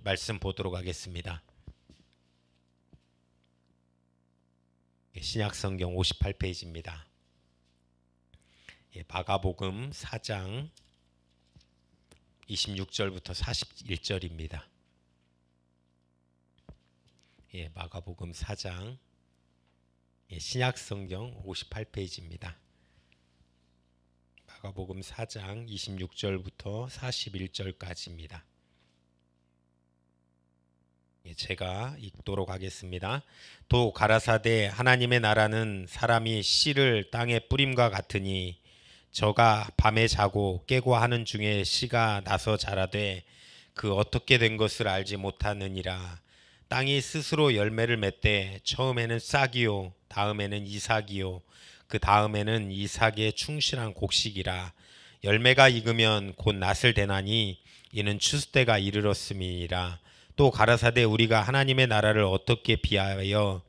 말씀 보도록 하겠습니다. 신약성경 58페이지입니다. 마가복음 4장 26절부터 41절입니다. 마가복음 4장 신약성경 58페이지입니다. 마가복음 4장 26절부터 41절까지입니다. 제가 읽도록 하겠습니다. 또 가라사대 하나님의 나라는 사람이 씨를 땅에 뿌림과 같으니 저가 밤에 자고 깨고 하는 중에 씨가 나서 자라되 그 어떻게 된 것을 알지 못하느니라. 땅이 스스로 열매를 맺되 처음에는 싹이요 다음에는 이삭이요 그 다음에는 이삭의 충실한 곡식이라. 열매가 익으면 곧 낫을 대나니 이는 추수 때가 이르렀음이니라. 또 가라사대 우리가 하나님의 나라를 어떻게 비하며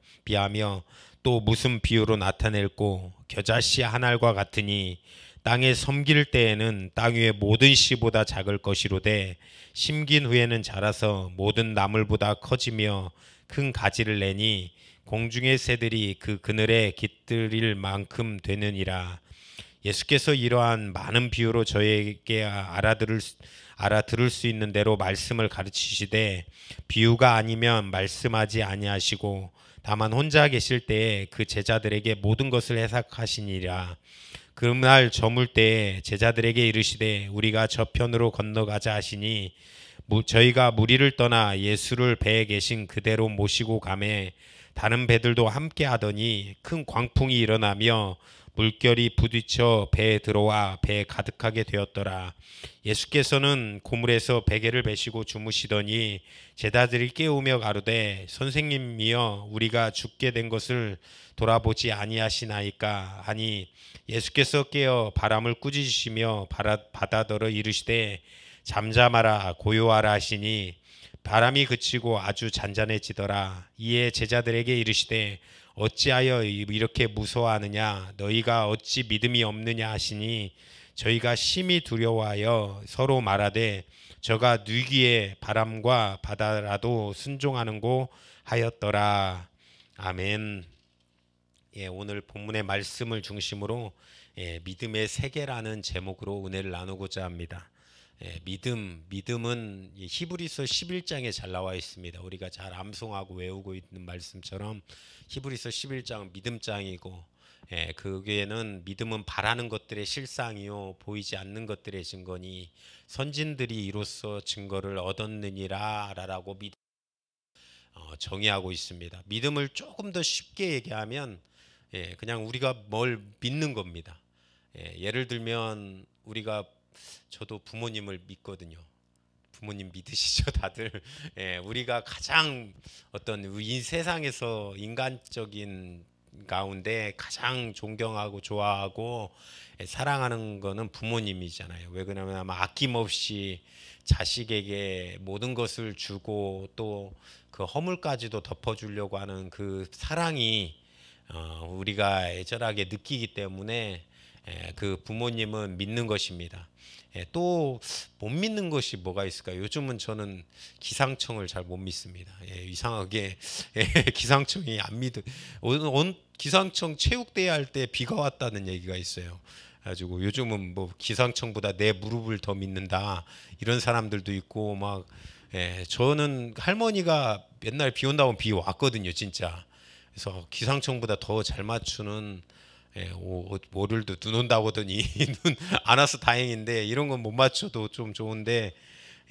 또 무슨 비유로 나타낼꼬. 겨자씨 한 알과 같으니 땅에 섬길 때에는 땅 위의 모든 씨보다 작을 것이로되 심긴 후에는 자라서 모든 나물보다 커지며 큰 가지를 내니 공중의 새들이 그 그늘에 깃들일 만큼 되느니라. 예수께서 이러한 많은 비유로 저에게 알아들을 수 있는 대로 말씀을 가르치시되 비유가 아니면 말씀하지 아니하시고 다만 혼자 계실 때에 그 제자들에게 모든 것을 해석하시니라. 그날 저물 때에 제자들에게 이르시되 우리가 저편으로 건너가자 하시니 저희가 무리를 떠나 예수를 배에 계신 그대로 모시고 가매 다른 배들도 함께 하더니 큰 광풍이 일어나며 물결이 부딪혀 배에 들어와 배에 가득하게 되었더라. 예수께서는 고물에서 베개를 베시고 주무시더니 제자들이 깨우며 가로되 선생님이여 우리가 죽게 된 것을 돌아보지 아니하시나이까 하니 예수께서 깨어 바람을 꾸짖으시며 바다더러 이르시되 잠잠하라 고요하라 하시니 바람이 그치고 아주 잔잔해지더라. 이에 제자들에게 이르시되 어찌하여 이렇게 무서워하느냐 너희가 어찌 믿음이 없느냐 하시니 저희가 심히 두려워하여 서로 말하되 저가 누기에 바람과 바다라도 순종하는고 하였더라. 아멘. 오늘 본문의 말씀을 중심으로 믿음의 세계라는 제목으로 은혜를 나누고자 합니다. 믿음은 히브리서 11장에 잘 나와 있습니다. 우리가 잘 암송하고 외우고 있는 말씀처럼 히브리서 11장 믿음장이고 거기에는 믿음은 바라는 것들의 실상이요 보이지 않는 것들의 증거니 선진들이 이로써 증거를 얻었느니라 라고 정의하고 있습니다. 믿음을 조금 더 쉽게 얘기하면 그냥 우리가 뭘 믿는 겁니다. 예를 들면 저도 부모님을 믿거든요. 부모님 믿으시죠, 다들? 우리가 가장 이 세상에서 인간적인 가운데 가장 존경하고 좋아하고 사랑하는 거는 부모님이잖아요. 왜 그러냐면 아마 아낌없이 자식에게 모든 것을 주고 또 그 허물까지도 덮어주려고 하는 그 사랑이 우리가 애절하게 느끼기 때문에 그 부모님은 믿는 것입니다. 또 못 믿는 것이 뭐가 있을까요? 요즘은 저는 기상청을 잘 못 믿습니다. 이상하게 기상청이 안 믿어. 기상청 체육대회 할 때 비가 왔다는 얘기가 있어요. 가지고 요즘은 뭐 기상청보다 내 무릎을 더 믿는다 이런 사람들도 있고 막 저는 할머니가 맨날 비 온다고 비 왔거든요, 진짜. 그래서 기상청보다 더 잘 맞추는 월요일도 눈 온다고 하더니 눈 안 와서 다행인데 이런 건 못 맞춰도 좀 좋은데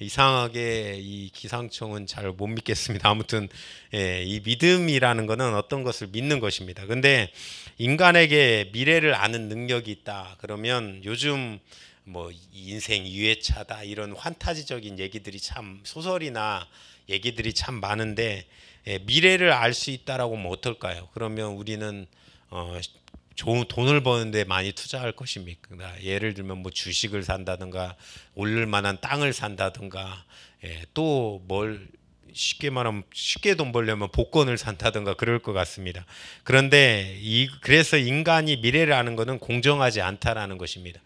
이상하게 이 기상청은 잘 못 믿겠습니다. 아무튼 이 믿음이라는 거는 어떤 것을 믿는 것입니다. 근데 인간에게 미래를 아는 능력이 있다 그러면 요즘 뭐 인생 2회차다 이런 환타지적인 얘기들이 참 소설이나 얘기들이 참 많은데 미래를 알 수 있다라고 하면 어떨까요? 그러면 우리는 좋은 돈을 버는데 많이 투자할 것입니까? 예를 들면 뭐 주식을 산다든가 오를 만한 땅을 산다든가 또 뭘 쉽게 말하면 쉽게 돈 벌려면 복권을 산다든가 그럴 것 같습니다. 그런데 그래서 인간이 미래를 아는 것은 공정하지 않다라는 것입니다.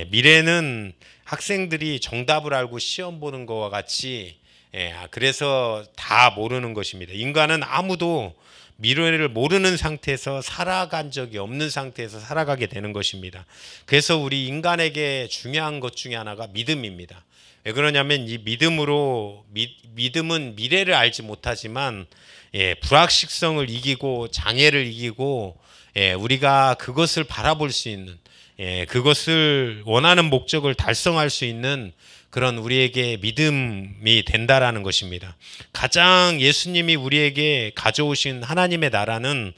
미래는 학생들이 정답을 알고 시험 보는 것과 같이 그래서 다 모르는 것입니다. 인간은 아무도 미래를 모르는 상태에서 살아간 적이 없는 상태에서 살아가게 되는 것입니다. 그래서 우리 인간에게 중요한 것 중에 하나가 믿음입니다. 왜 그러냐면 이 믿음은 미래를 알지 못하지만 불확실성을 이기고 장애를 이기고 우리가 그것을 바라볼 수 있는 그것을 원하는 목적을 달성할 수 있는 그런 우리에게 믿음이 된다라는 것입니다. 가장 예수님이 우리에게 가져오신 하나님의 나라는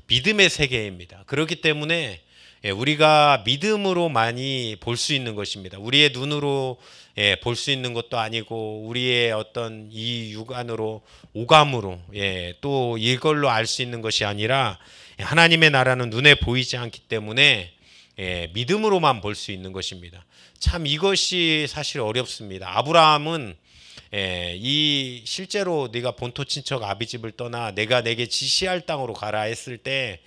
믿음의 세계입니다. 그렇기 때문에 우리가 믿음으로 많이 볼 수 있는 것입니다. 우리의 눈으로 볼 수 있는 것도 아니고 우리의 어떤 이 육안으로 오감으로 또 이걸로 알 수 있는 것이 아니라 하나님의 나라는 눈에 보이지 않기 때문에 믿음으로만 볼 수 있는 것입니다. 참 이것이 사실 어렵습니다. 아브라함은 이 실제로 네가 본토 친척 아비집을 떠나 내가 내게 지시할 땅으로 가라 했을 때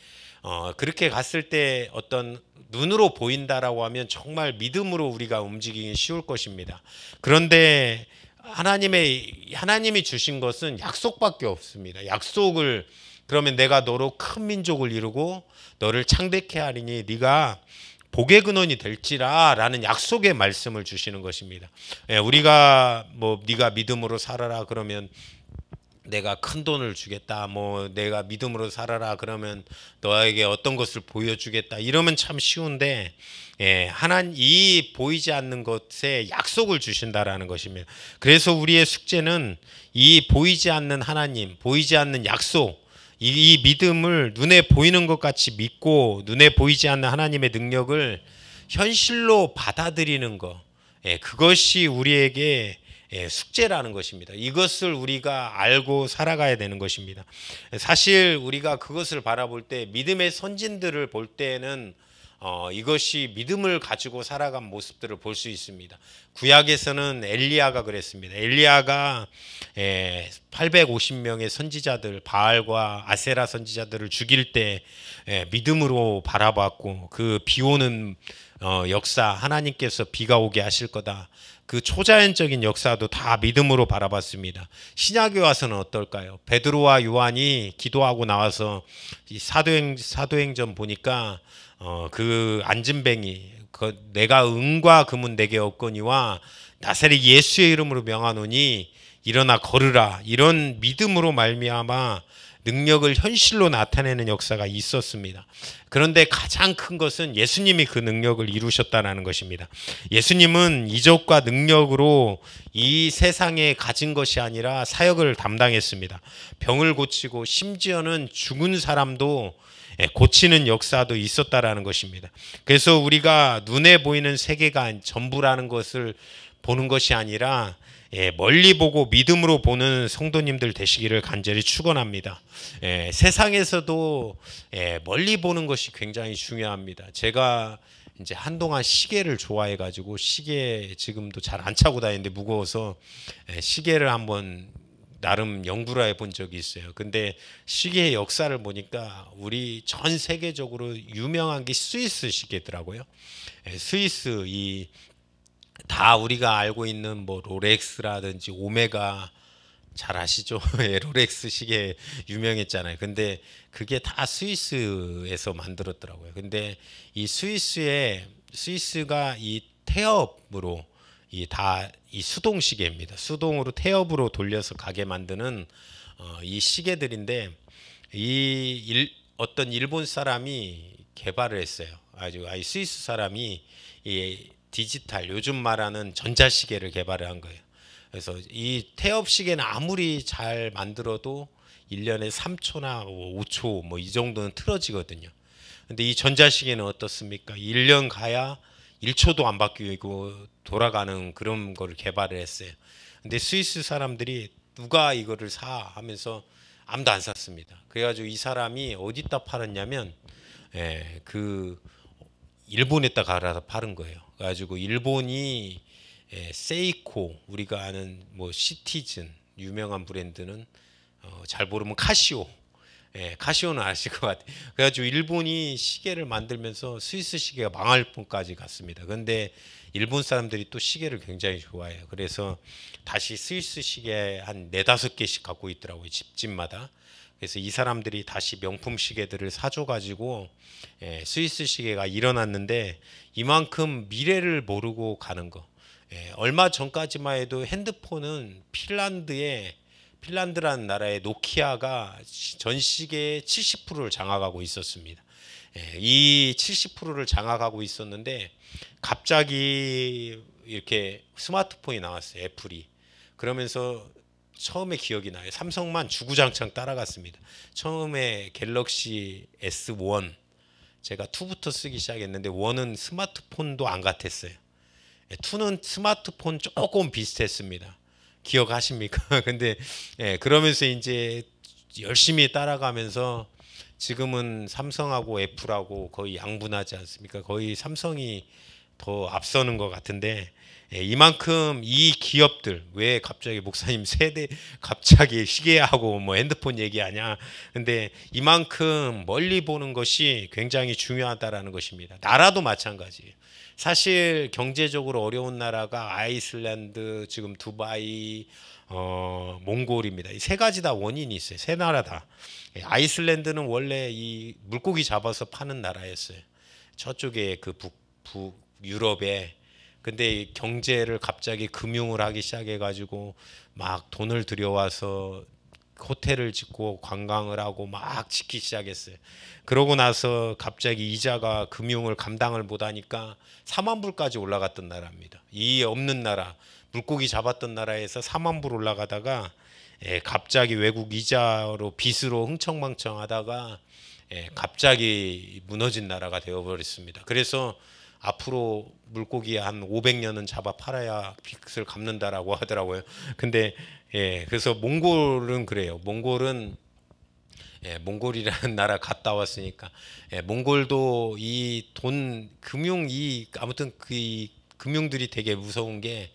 그렇게 갔을 때 어떤 눈으로 보인다라고 하면 정말 믿음으로 우리가 움직이기 쉬울 것입니다. 그런데 하나님이 주신 것은 약속밖에 없습니다. 약속을 그러면 내가 너로 큰 민족을 이루고 너를 창대케 하리니 네가 복의 근원이 될지라라는 약속의 말씀을 주시는 것입니다. 우리가 뭐 네가 믿음으로 살아라 그러면 내가 큰 돈을 주겠다. 뭐 내가 믿음으로 살아라 그러면 너에게 어떤 것을 보여주겠다. 이러면 참 쉬운데 하나님 이 보이지 않는 것에 약속을 주신다라는 것입니다. 그래서 우리의 숙제는 이 보이지 않는 하나님, 보이지 않는 약속 이 믿음을 눈에 보이는 것 같이 믿고 눈에 보이지 않는 하나님의 능력을 현실로 받아들이는 것 그것이 우리에게 숙제라는 것입니다. 이것을 우리가 알고 살아가야 되는 것입니다. 사실 우리가 그것을 바라볼 때 믿음의 선진들을 볼 때는 이것이 믿음을 가지고 살아간 모습들을 볼 수 있습니다. 구약에서는 엘리야가 그랬습니다. 엘리야가 850명의 선지자들 바알과 아세라 선지자들을 죽일 때 믿음으로 바라봤고 그 비오는 역사 하나님께서 비가 오게 하실 거다. 그 초자연적인 역사도 다 믿음으로 바라봤습니다. 신약에 와서는 어떨까요? 베드로와 요한이 기도하고 나와서 이 사도행전 보니까 그 안진뱅이 내가 은과 금은 내게 없거니와 나사렛 예수의 이름으로 명하노니 일어나 걸으라 이런 믿음으로 말미암아 능력을 현실로 나타내는 역사가 있었습니다. 그런데 가장 큰 것은 예수님이 그 능력을 이루셨다는 것입니다. 예수님은 이적과 능력으로 이 세상에 가진 것이 아니라 사역을 담당했습니다. 병을 고치고 심지어는 죽은 사람도 고치는 역사도 있었다라는 것입니다. 그래서 우리가 눈에 보이는 세계가 전부라는 것을 보는 것이 아니라 멀리 보고 믿음으로 보는 성도님들 되시기를 간절히 축원합니다. 세상에서도 멀리 보는 것이 굉장히 중요합니다. 제가 이제 한동안 시계를 좋아해 가지고 시계 지금도 잘 안 차고 다니는데 무거워서 시계를 한번 나름 연구를 해본 적이 있어요. 근데 시계의 역사를 보니까 우리 전 세계적으로 유명한 게 스위스 시계더라고요. 스위스 다 우리가 알고 있는 뭐 롤렉스라든지 오메가 잘 아시죠? 롤렉스 시계 유명했잖아요. 근데 그게 다 스위스에서 만들었더라고요. 근데 이 스위스가 이 태엽으로 이 수동 시계입니다. 수동으로 태엽으로 돌려서 가게 만드는 이 시계들인데 어떤 일본 사람이 개발을 했어요. 아주 스위스 사람이 이 디지털 요즘 말하는 전자시계를 개발을 한 거예요. 그래서 이 태엽 시계는 아무리 잘 만들어도 1년에 3초나 5초 뭐 이 정도는 틀어지거든요. 근데 이 전자시계는 어떻습니까? 1년 가야 1초도 안 바뀌고 돌아가는 그런 거를 개발을 했어요. 근데 스위스 사람들이 누가 이거를 사 하면서 아무도 안 샀습니다. 그래가지고 이 사람이 어디다 팔았냐면 그 일본에다 갈아서 파는 거예요. 그래가지고 일본이 세이코 우리가 아는 뭐 시티즌 유명한 브랜드는 잘 모르면 카시오 예, 카시오는 아실 것 같아요. 그래가지고 일본이 시계를 만들면서 스위스 시계가 망할 뻔까지 갔습니다. 그런데 일본 사람들이 또 시계를 굉장히 좋아해요. 그래서 다시 스위스 시계 한 4-5개씩 갖고 있더라고요. 집집마다. 그래서 이 사람들이 다시 명품 시계들을 사줘가지고 스위스 시계가 일어났는데 이만큼 미래를 모르고 가는 거. 얼마 전까지만 해도 핸드폰은 핀란드라는 나라의 노키아가 전 시계의 70%를 장악하고 있었습니다. 이 70%를 장악하고 있었는데 갑자기 이렇게 스마트폰이 나왔어요. 애플이. 그러면서 처음에 기억이 나요. 삼성만 주구장창 따라갔습니다. 처음에 갤럭시 S1 제가 2부터 쓰기 시작했는데 1은 스마트폰도 안 같았어요. 2는 스마트폰 조금 비슷했습니다. 기억하십니까? 근데 그러면서 이제 열심히 따라가면서 지금은 삼성하고 애플하고 거의 양분하지 않습니까? 거의 삼성이 더 앞서는 것 같은데 이만큼 이 기업들 왜 갑자기 목사님 세대 갑자기 시계하고 뭐 핸드폰 얘기하냐? 근데 이만큼 멀리 보는 것이 굉장히 중요하다라는 것입니다. 나라도 마찬가지예요. 사실 경제적으로 어려운 나라가 아이슬란드, 지금 두바이, 몽골입니다. 이 세 가지 다 원인이 있어요. 세 나라 다. 아이슬란드는 원래 이 물고기 잡아서 파는 나라였어요. 저쪽에 그 북 유럽에. 근데 경제를 갑자기 금융을 하기 시작해가지고 막 돈을 들여와서 호텔을 짓고 관광을 하고 막 짓기 시작했어요. 그러고 나서 갑자기 이자가 금융을 감당을 못하니까 4만 불까지 올라갔던 나라입니다. 이 없는 나라, 물고기 잡았던 나라에서 4만 불 올라가다가 갑자기 외국 이자로 빚으로 흥청망청하다가 갑자기 무너진 나라가 되어버렸습니다. 그래서 앞으로 물고기 한 500년은 잡아 팔아야 빚을 갚는다라고 하더라고요. 근데 그래서 몽골은 그래요. 몽골이라는 나라 갔다 왔으니까 몽골도 이 돈 금융 아무튼 그 금융들이 되게 무서운 게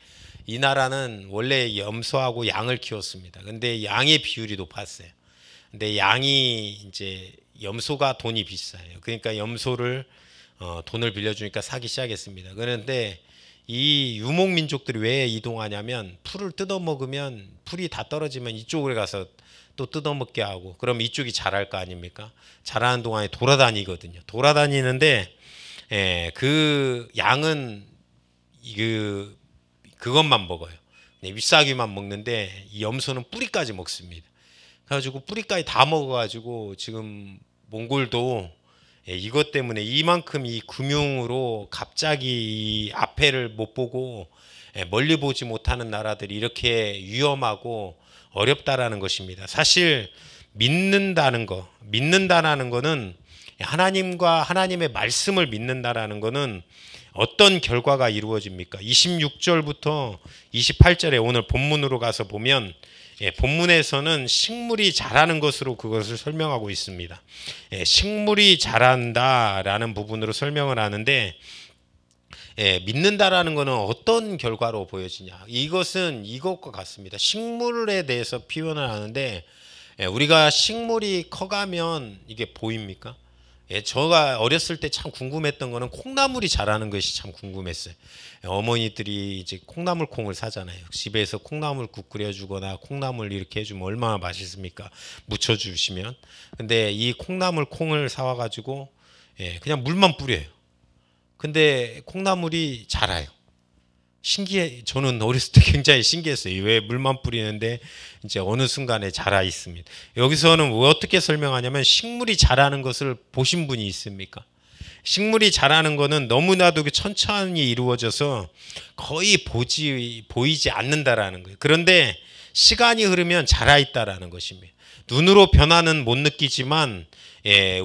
이 나라는 원래 염소하고 양을 키웠습니다. 근데 양의 비율이 높았어요. 근데 양이 이제 염소가 돈이 비싸요. 그러니까 염소를 돈을 빌려주니까 사기 시작했습니다. 그런데 이 유목민족들이 왜 이동하냐면 풀을 뜯어먹으면 풀이 다 떨어지면 이쪽으로 가서 또 뜯어먹게 하고 그럼 이쪽이 자랄 거 아닙니까? 자라는 동안에 돌아다니거든요. 돌아다니는데 그 양은 그것만 먹어요. 잎사귀만 먹는데 이 염소는 뿌리까지 먹습니다. 그래가지고 뿌리까지 다 먹어가지고 지금 몽골도 이것 때문에 이만큼 이 금융으로 갑자기 이 앞에를 못 보고 멀리 보지 못하는 나라들이 이렇게 위험하고 어렵다라는 것입니다. 사실 믿는다는 거는 하나님과 하나님의 말씀을 믿는다라는 거는 어떤 결과가 이루어집니까? 26절부터 28절에 오늘 본문으로 가서 보면 본문에서는 식물이 자라는 것으로 그것을 설명하고 있습니다. 식물이 자란다라는 부분으로 설명을 하는데 믿는다라는 것은 어떤 결과로 보여지냐? 이것은 이것과 같습니다. 식물에 대해서 표현을 하는데 우리가 식물이 커가면 이게 보입니까? 제가 어렸을 때 참 궁금했던 거는 콩나물이 자라는 것이 참 궁금했어요. 어머니들이 이제 콩나물콩을 사잖아요. 집에서 콩나물국 끓여주거나 콩나물 이렇게 해주면 얼마나 맛있습니까? 무쳐주시면. 근데 이 콩나물콩을 사와가지고 그냥 물만 뿌려요. 근데 콩나물이 자라요. 저는 어렸을 때 굉장히 신기했어요. 왜 물만 뿌리는데 이제 어느 순간에 자라 있습니다. 여기서는 어떻게 설명하냐면 식물이 자라는 것을 보신 분이 있습니까? 식물이 자라는 것은 너무나도 천천히 이루어져서 거의 보이지 않는다라는 거예요. 그런데 시간이 흐르면 자라 있다라는 것입니다. 눈으로 변화는 못 느끼지만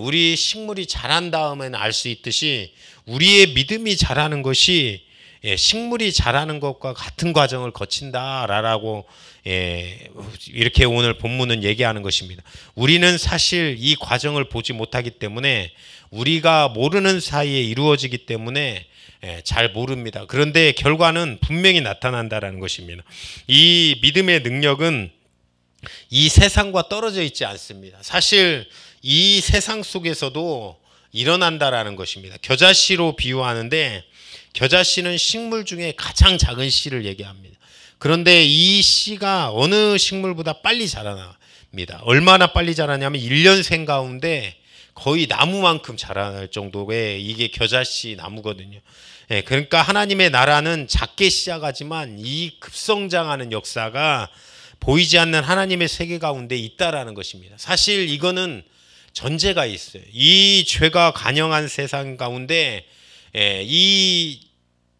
우리 식물이 자란 다음에는 알 수 있듯이 우리의 믿음이 자라는 것이 식물이 자라는 것과 같은 과정을 거친다라고 이렇게 오늘 본문은 얘기하는 것입니다. 우리는 사실 이 과정을 보지 못하기 때문에 우리가 모르는 사이에 이루어지기 때문에 잘 모릅니다. 그런데 결과는 분명히 나타난다라는 것입니다. 이 믿음의 능력은 이 세상과 떨어져 있지 않습니다. 사실 이 세상 속에서도 일어난다라는 것입니다. 겨자씨로 비유하는데 겨자씨는 식물 중에 가장 작은 씨를 얘기합니다. 그런데 이 씨가 어느 식물보다 빨리 자라납니다. 얼마나 빨리 자라냐면 1년 생 가운데 거의 나무만큼 자랄 정도의 이게 겨자씨 나무거든요. 예, 그러니까 하나님의 나라는 작게 시작하지만 이 급성장하는 역사가 보이지 않는 하나님의 세계 가운데 있다라는 것입니다. 사실 이거는 전제가 있어요. 이 죄가 간영한 세상 가운데 이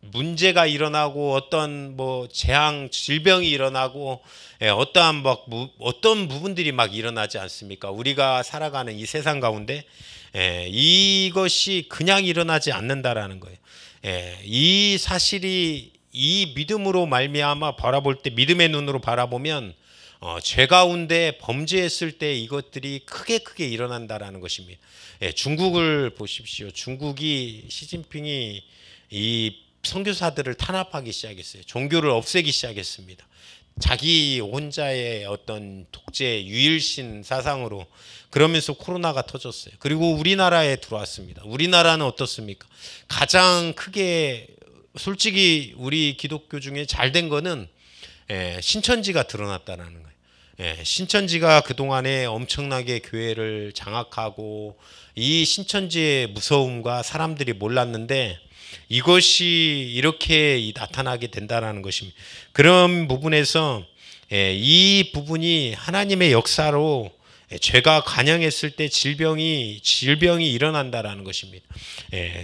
문제가 일어나고 어떤 뭐 재앙, 질병이 일어나고 어떠한 어떤 부분들이 막 일어나지 않습니까? 우리가 살아가는 이 세상 가운데 이것이 그냥 일어나지 않는다라는 거예요. 이 사실이 이 믿음으로 말미암아 바라볼 때 믿음의 눈으로 바라보면 죄 가운데 범죄했을 때 이것들이 크게 일어난다라는 것입니다. 중국을 보십시오. 중국이 시진핑이 이 선교사들을 탄압하기 시작했어요. 종교를 없애기 시작했습니다. 자기 혼자의 어떤 독재 유일신 사상으로. 그러면서 코로나가 터졌어요. 그리고 우리나라에 들어왔습니다. 우리나라는 어떻습니까? 가장 크게 솔직히 우리 기독교 중에 잘된 거는 신천지가 드러났다는 거예요. 신천지가 그동안에 엄청나게 교회를 장악하고 이 신천지의 무서움과 사람들이 몰랐는데 이것이 이렇게 나타나게 된다는 것입니다. 그런 부분에서 이 부분이 하나님의 역사로 죄가 간영했을 때 질병이 일어난다라는 것입니다.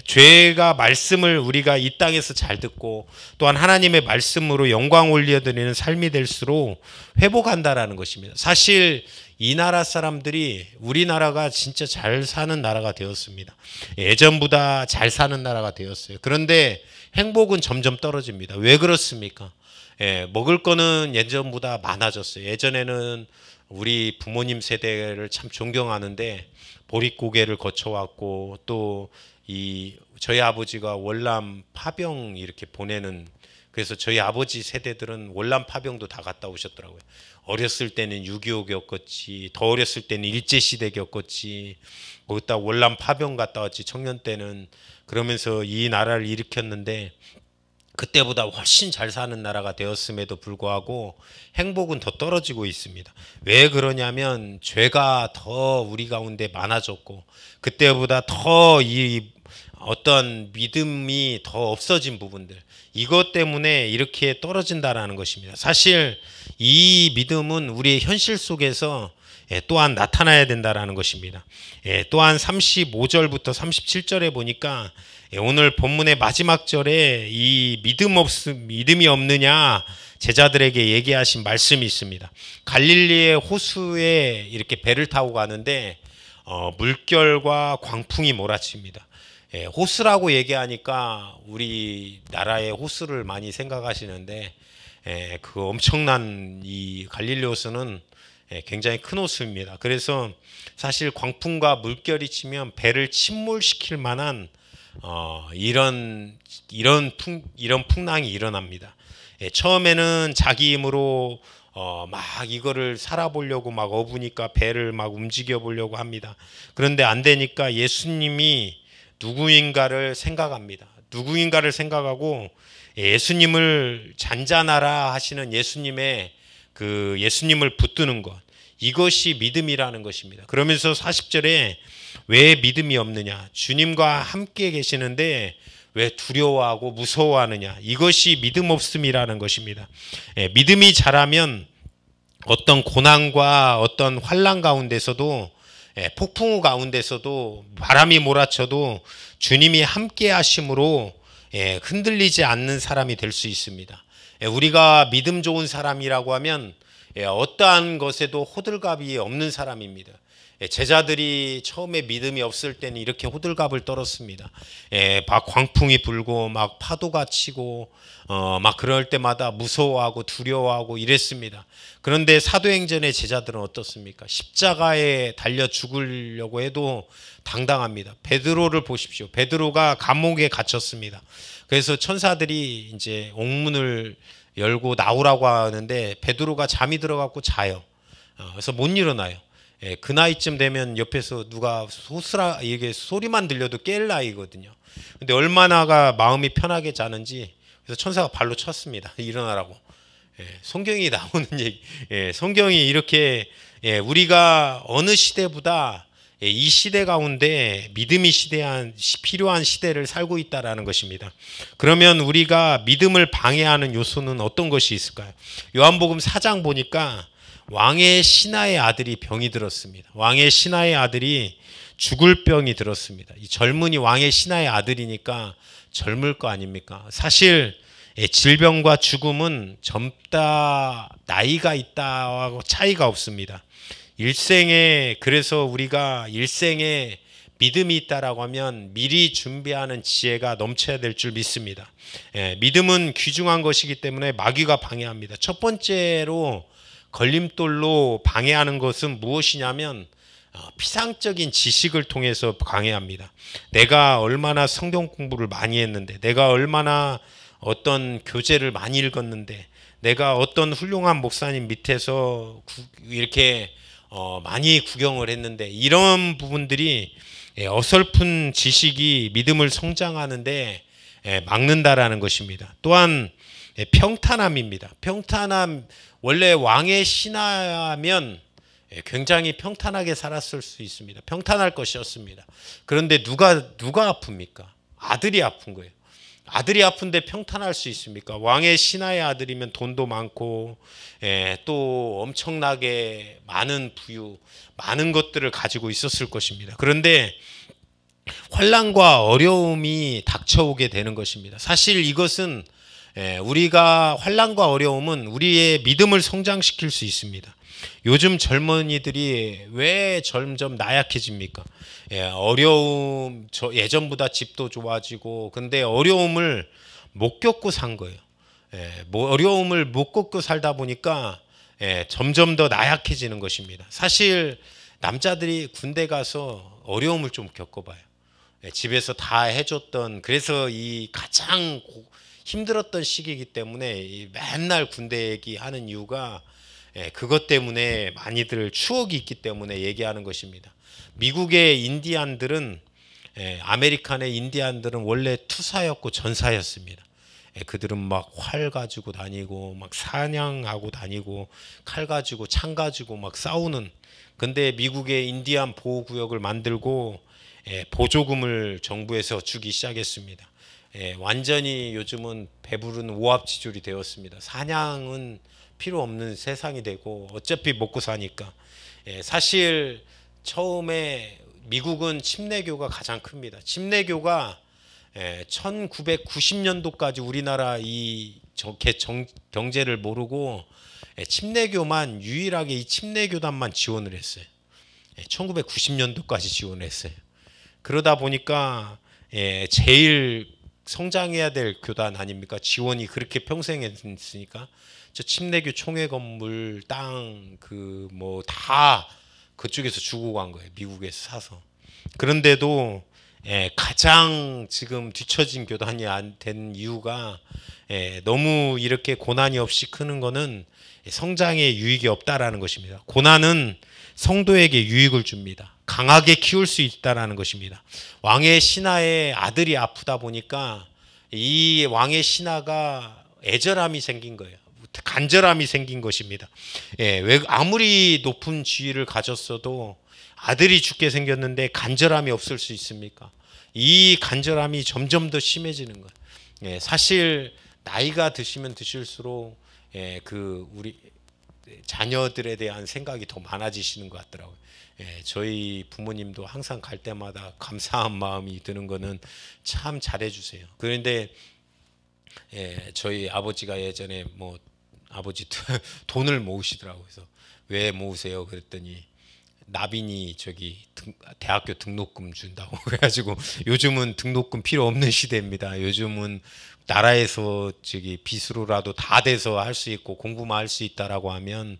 죄가 말씀을 우리가 이 땅에서 잘 듣고 또한 하나님의 말씀으로 영광 올려드리는 삶이 될수록 회복한다라는 것입니다. 사실 이 나라 사람들이 우리나라가 진짜 잘 사는 나라가 되었습니다. 예전보다 잘 사는 나라가 되었어요. 그런데 행복은 점점 떨어집니다. 왜 그렇습니까? 먹을 거는 예전보다 많아졌어요. 예전에는 우리 부모님 세대를 참 존경하는데 보릿고개를 거쳐왔고 또 저희 아버지가 월남 파병 이렇게 보내는, 그래서 저희 아버지 세대들은 월남 파병도 다 갔다 오셨더라고요. 어렸을 때는 6.25 겪었지, 더 어렸을 때는 일제시대 겪었지, 거기다 월남 파병 갔다 왔지, 청년 때는. 그러면서 이 나라를 일으켰는데 그때보다 훨씬 잘 사는 나라가 되었음에도 불구하고 행복은 더 떨어지고 있습니다. 왜 그러냐면 죄가 더 우리 가운데 많아졌고 그때보다 더 이 어떤 믿음이 더 없어진 부분들, 이것 때문에 이렇게 떨어진다라는 것입니다. 사실 이 믿음은 우리의 현실 속에서 또한 나타나야 된다라는 것입니다. 또한 35절부터 37절에 보니까 오늘 본문의 마지막 절에 이 믿음이 없느냐 제자들에게 얘기하신 말씀이 있습니다. 갈릴리의 호수에 이렇게 배를 타고 가는데 물결과 광풍이 몰아칩니다. 호수라고 얘기하니까 우리나라의 호수를 많이 생각하시는데 그 엄청난 이 갈릴리 호수는 굉장히 큰 호수입니다. 그래서 사실 광풍과 물결이 치면 배를 침몰시킬 만한 이런 풍랑이 일어납니다. 처음에는 자기 힘으로 막 이거를 살아보려고 막 어부니까 배를 막 움직여 보려고 합니다. 그런데 안 되니까 예수님이 누구인가를 생각합니다. 누구인가를 생각하고 예수님을 잔잔하라 하시는 예수님을 붙드는 것, 이것이 믿음이라는 것입니다. 그러면서 40절에 왜 믿음이 없느냐, 주님과 함께 계시는데 왜 두려워하고 무서워하느냐, 이것이 믿음 없음이라는 것입니다. 믿음이 자라면 어떤 고난과 어떤 환난 가운데서도 폭풍우 가운데서도 바람이 몰아쳐도 주님이 함께 하심으로 흔들리지 않는 사람이 될 수 있습니다. 우리가 믿음 좋은 사람이라고 하면 어떠한 것에도 호들갑이 없는 사람입니다. 제자들이 처음에 믿음이 없을 때는 이렇게 호들갑을 떨었습니다. 막 광풍이 불고 막 파도가 치고 막 그럴 때마다 무서워하고 두려워하고 이랬습니다. 그런데 사도행전의 제자들은 어떻습니까? 십자가에 달려 죽으려고 해도 당당합니다. 베드로를 보십시오. 베드로가 감옥에 갇혔습니다. 그래서 천사들이 이제 옥문을 열고 나오라고 하는데 베드로가 잠이 들어갖고 자요. 그래서 못 일어나요. 그 나이쯤 되면 옆에서 누가 이게 소리만 들려도 깰 나이거든요. 근데 얼마나가 마음이 편하게 자는지, 그래서 천사가 발로 쳤습니다. 일어나라고. 성경이 나오는 얘기. 성경이 이렇게 우리가 어느 시대보다 이 시대 가운데 믿음이 필요한 시대를 살고 있다라는 것입니다. 그러면 우리가 믿음을 방해하는 요소는 어떤 것이 있을까요? 요한복음 4장 보니까 왕의 신하의 아들이 병이 들었습니다. 왕의 신하의 아들이 죽을 병이 들었습니다. 이 젊은이 왕의 신하의 아들이니까 젊을 거 아닙니까? 사실 질병과 죽음은 젊다, 나이가 있다하고 차이가 없습니다. 그래서 우리가 일생에 믿음이 있다라고 하면 미리 준비하는 지혜가 넘쳐야 될 줄 믿습니다. 믿음은 귀중한 것이기 때문에 마귀가 방해합니다. 첫 번째로 걸림돌로 방해하는 것은 무엇이냐면 피상적인 지식을 통해서 방해합니다. 내가 얼마나 성경 공부를 많이 했는데, 내가 얼마나 어떤 교재를 많이 읽었는데, 내가 어떤 훌륭한 목사님 밑에서 이렇게 많이 구경을 했는데, 이런 부분들이 어설픈 지식이 믿음을 성장하는데 막는다라는 것입니다. 또한 평탄함입니다. 평탄함, 원래 왕의 신하면 굉장히 평탄하게 살았을 수 있습니다. 평탄할 것이었습니다. 그런데 누가 아픕니까? 아들이 아픈 거예요. 아들이 아픈데 평탄할 수 있습니까? 왕의 신하의 아들이면 돈도 많고 또 엄청나게 많은 부유, 많은 것들을 가지고 있었을 것입니다. 그런데 환난과 어려움이 닥쳐오게 되는 것입니다. 사실 이것은 우리가 환난과 어려움은 우리의 믿음을 성장시킬 수 있습니다. 요즘 젊은이들이 왜 점점 나약해집니까? 어려움, 예전보다 집도 좋아지고, 근데 어려움을 못 겪고 산 거예요. 어려움을 못 겪고 살다 보니까 점점 더 나약해지는 것입니다. 사실 남자들이 군대 가서 어려움을 좀 겪어봐요. 집에서 다 해줬던, 그래서 이 가장 힘들었던 시기이기 때문에 맨날 군대 얘기하는 이유가 그것 때문에 많이들 추억이 있기 때문에 얘기하는 것입니다. 미국의 인디안들은, 아메리칸의 인디안들은 원래 투사였고 전사였습니다. 그들은 막 활 가지고 다니고 막 사냥하고 다니고 칼 가지고 창 가지고 막 싸우는, 근데 미국의 인디안 보호구역을 만들고 보조금을 정부에서 주기 시작했습니다. 완전히 요즘은 배부른 오합지졸이 되었습니다. 사냥은 필요 없는 세상이 되고 어차피 먹고 사니까. 사실 처음에 미국은 침례교가 가장 큽니다. 침례교가 1990년도까지 우리나라 이 경제를 모르고 침례교만 유일하게 이 침례교단만 지원을 했어요. 1990년도까지 지원했어요. 그러다 보니까 제일 성장해야 될 교단 아닙니까? 지원이 그렇게 평생 했으니까. 저 침례교 총회 건물, 땅, 다 그쪽에서 주고 간 거예요. 미국에서 사서. 그런데도 가장 지금 뒤처진 교단이 된 이유가 너무 이렇게 고난이 없이 크는 거는 성장에 유익이 없다라는 것입니다. 고난은 성도에게 유익을 줍니다. 강하게 키울 수 있다라는 것입니다. 왕의 신하의 아들이 아프다 보니까 이 왕의 신하가 애절함이 생긴 거예요. 간절함이 생긴 것입니다. 왜 아무리 높은 지위를 가졌어도 아들이 죽게 생겼는데 간절함이 없을 수 있습니까? 이 간절함이 점점 더 심해지는 거예요. 사실 나이가 드시면 드실수록 우리 자녀들에 대한 생각이 더 많아지시는 것 같더라고요. 저희 부모님도 항상 갈 때마다 감사한 마음이 드는 거는 참 잘해주세요. 그런데 저희 아버지가 예전에 아버지 돈을 모으시더라고요. 그래서 왜 모으세요? 그랬더니 나빈이 대학교 등록금 준다고 그래가지고, 요즘은 등록금 필요 없는 시대입니다. 요즘은 나라에서 빚으로라도 다 돼서 할 수 있고 공부만 할 수 있다라고 하면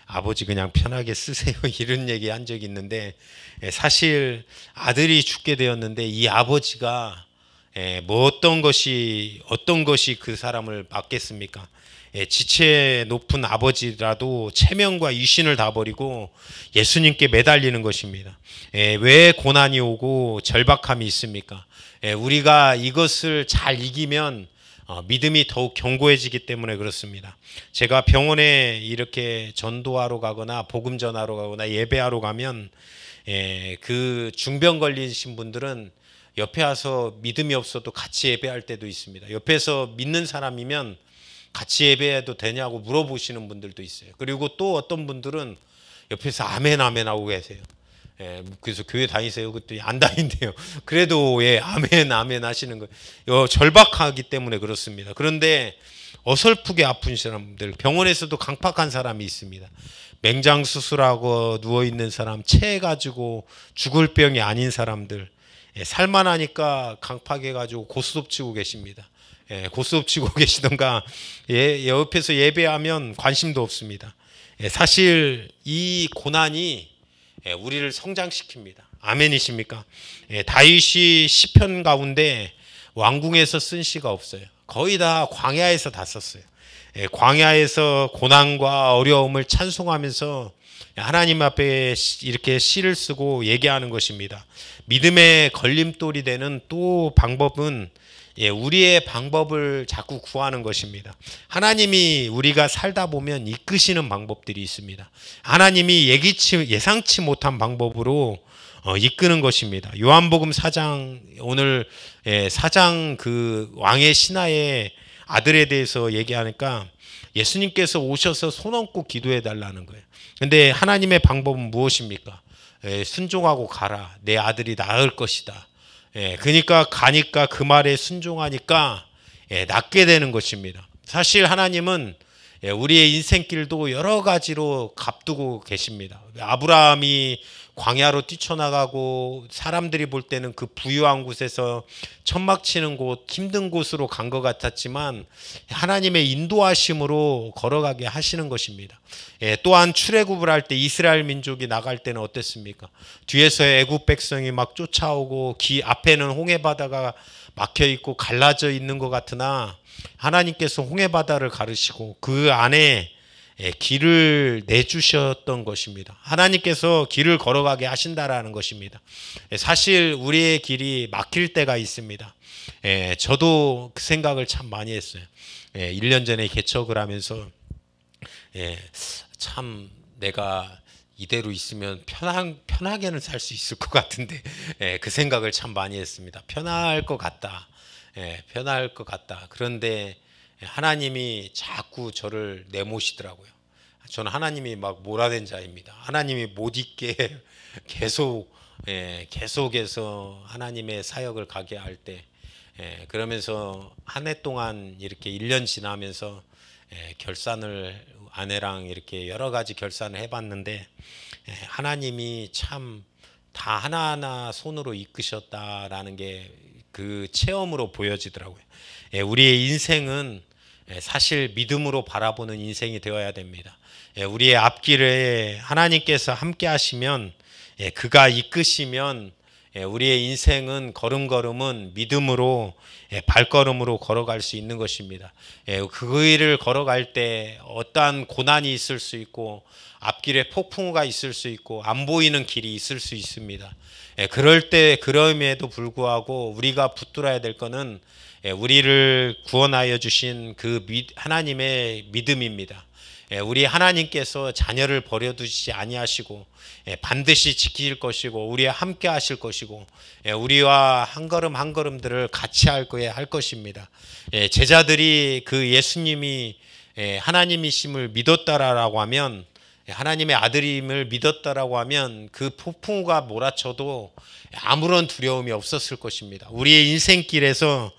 아버지 그냥 편하게 쓰세요. 이런 얘기 한 적이 있는데, 사실 아들이 죽게 되었는데 이 아버지가 어떤 것이 그 사람을 막겠습니까? 지체 높은 아버지라도 체면과 이신을 다 버리고 예수님께 매달리는 것입니다. 왜 고난이 오고 절박함이 있습니까? 우리가 이것을 잘 이기면 믿음이 더욱 견고해지기 때문에 그렇습니다. 제가 병원에 이렇게 전도하러 가거나 복음 전하러 가거나 예배하러 가면 그 중병 걸리신 분들은 옆에 와서 믿음이 없어도 같이 예배할 때도 있습니다. 옆에서 믿는 사람이면 같이 예배해도 되냐고 물어보시는 분들도 있어요. 그리고 또 어떤 분들은 옆에서 아멘 아멘 하고 계세요. 그래서 교회 다니세요? 그랬더니 안 다닌대요. 그래도 아멘 아멘 하시는 거예요. 절박하기 때문에 그렇습니다. 그런데 어설프게 아픈 사람들, 병원에서도 강팍한 사람이 있습니다. 맹장 수술하고 누워있는 사람, 체해가지고 죽을 병이 아닌 사람들, 살만하니까 강팍해가지고 고스톱 치고 계십니다. 고스톱 치고 계시던가 옆에서 예배하면 관심도 없습니다. 사실 이 고난이 우리를 성장시킵니다. 아멘이십니까? 다윗이 시편 가운데 왕궁에서 쓴 시가 없어요. 거의 다 광야에서 다 썼어요. 광야에서 고난과 어려움을 찬송하면서 하나님 앞에 이렇게 시를 쓰고 얘기하는 것입니다. 믿음의 걸림돌이 되는 또 방법은 우리의 방법을 자꾸 구하는 것입니다. 하나님이 우리가 살다 보면 이끄시는 방법들이 있습니다. 하나님이 예상치 못한 방법으로 이끄는 것입니다. 요한복음 4장, 오늘 4장 그 왕의 신하의 아들에 대해서 얘기하니까 예수님께서 오셔서 손 얹고 기도해 달라는 거예요. 근데 하나님의 방법은 무엇입니까? 순종하고 가라. 내 아들이 나을 것이다. 그러니까 가니까 그 말에 순종하니까 낫게 되는 것입니다. 사실 하나님은 우리의 인생길도 여러 가지로 값두고 계십니다. 아브라함이 광야로 뛰쳐나가고 사람들이 볼 때는 그 부유한 곳에서 천막 치는 곳, 힘든 곳으로 간 것 같았지만 하나님의 인도하심으로 걸어가게 하시는 것입니다. 또한 출애굽을 할 때 이스라엘 민족이 나갈 때는 어땠습니까? 뒤에서 애굽 백성이 막 쫓아오고 앞에는 홍해바다가 막혀 있고 갈라져 있는 것 같으나 하나님께서 홍해바다를 가르시고 그 안에 길을 내주셨던 것입니다. 하나님께서 길을 걸어가게 하신다라는 것입니다. 사실 우리의 길이 막힐 때가 있습니다. 저도 그 생각을 참 많이 했어요. 1년 전에 개척을 하면서 참 내가 이대로 있으면 편하게는 살 수 있을 것 같은데 그 생각을 참 많이 했습니다. 편할 것 같다. 편할 것 같다. 그런데 하나님이 자꾸 저를 내모시더라고요. 저는 하나님이 막 몰아낸 자입니다. 하나님이 못 잊게 계속해서 하나님의 사역을 가게 할 때 그러면서 한 해 동안 이렇게 1년 지나면서 결산을 아내랑 이렇게 여러 가지 결산을 해봤는데 하나님이 참 다 하나하나 손으로 이끄셨다라는 게 그 체험으로 보여지더라고요. 우리의 인생은 사실 믿음으로 바라보는 인생이 되어야 됩니다. 우리의 앞길에 하나님께서 함께 하시면 그가 이끄시면 우리의 인생은 걸음걸음은 믿음으로 발걸음으로 걸어갈 수 있는 것입니다. 그 길을 걸어갈 때 어떠한 고난이 있을 수 있고 앞길에 폭풍우가 있을 수 있고 안 보이는 길이 있을 수 있습니다. 그럴 때 그럼에도 불구하고 우리가 붙들어야 될 것은 우리를 구원하여 주신 그 하나님의 믿음입니다. 우리 하나님께서 자녀를 버려두시지 아니하시고 반드시 지키실 것이고 우리와 함께 하실 것이고 우리와 한 걸음 한 걸음들을 같이 할 것입니다. 제자들이 그 예수님이 하나님이심을 믿었다라고 하면 하나님의 아들임을 믿었다라고 하면 그 폭풍우가 몰아쳐도 아무런 두려움이 없었을 것입니다. 우리의 인생길에서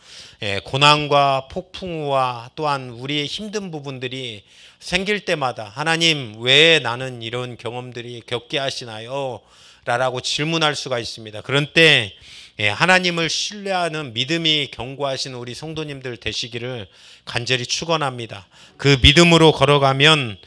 고난과 폭풍우와 또한 우리의 힘든 부분들이 생길 때마다 하나님 왜 나는 이런 경험들이 겪게 하시나요? 라고 질문할 수가 있습니다. 그런 때 하나님을 신뢰하는 믿음이 견고하신 우리 성도님들 되시기를 간절히 축원합니다. 그 믿음으로 걸어가면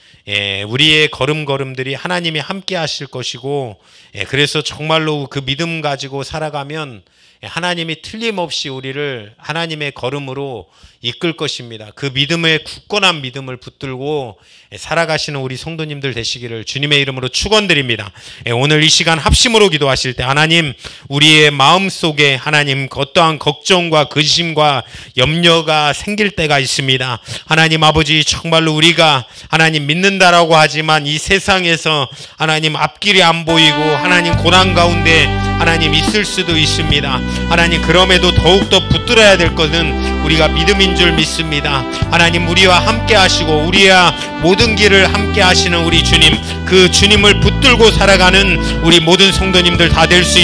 우리의 걸음걸음들이 하나님이 함께 하실 것이고 그래서 정말로 그 믿음 가지고 살아가면 하나님이 틀림없이 우리를 하나님의 걸음으로 이끌 것입니다. 그 믿음의 굳건한 믿음을 붙들고 살아가시는 우리 성도님들 되시기를 주님의 이름으로 축원드립니다. 오늘 이 시간 합심으로 기도하실 때 하나님, 우리의 마음속에 하나님 어떠한 걱정과 근심과 염려가 생길 때가 있습니다. 하나님 아버지, 정말로 우리가 하나님 믿는다라고 하지만 이 세상에서 하나님 앞길이 안 보이고 하나님 고난 가운데 하나님 있을 수도 있습니다. 하나님, 그럼에도 더욱더 붙들어야 될 것은 우리가 믿음인 줄 믿습니다. 하나님, 우리와 함께 하시고 우리와 모든 길을 함께 하시는 우리 주님, 그 주님을 붙들고 살아가는 우리 모든 성도님들 다 될 수 있도록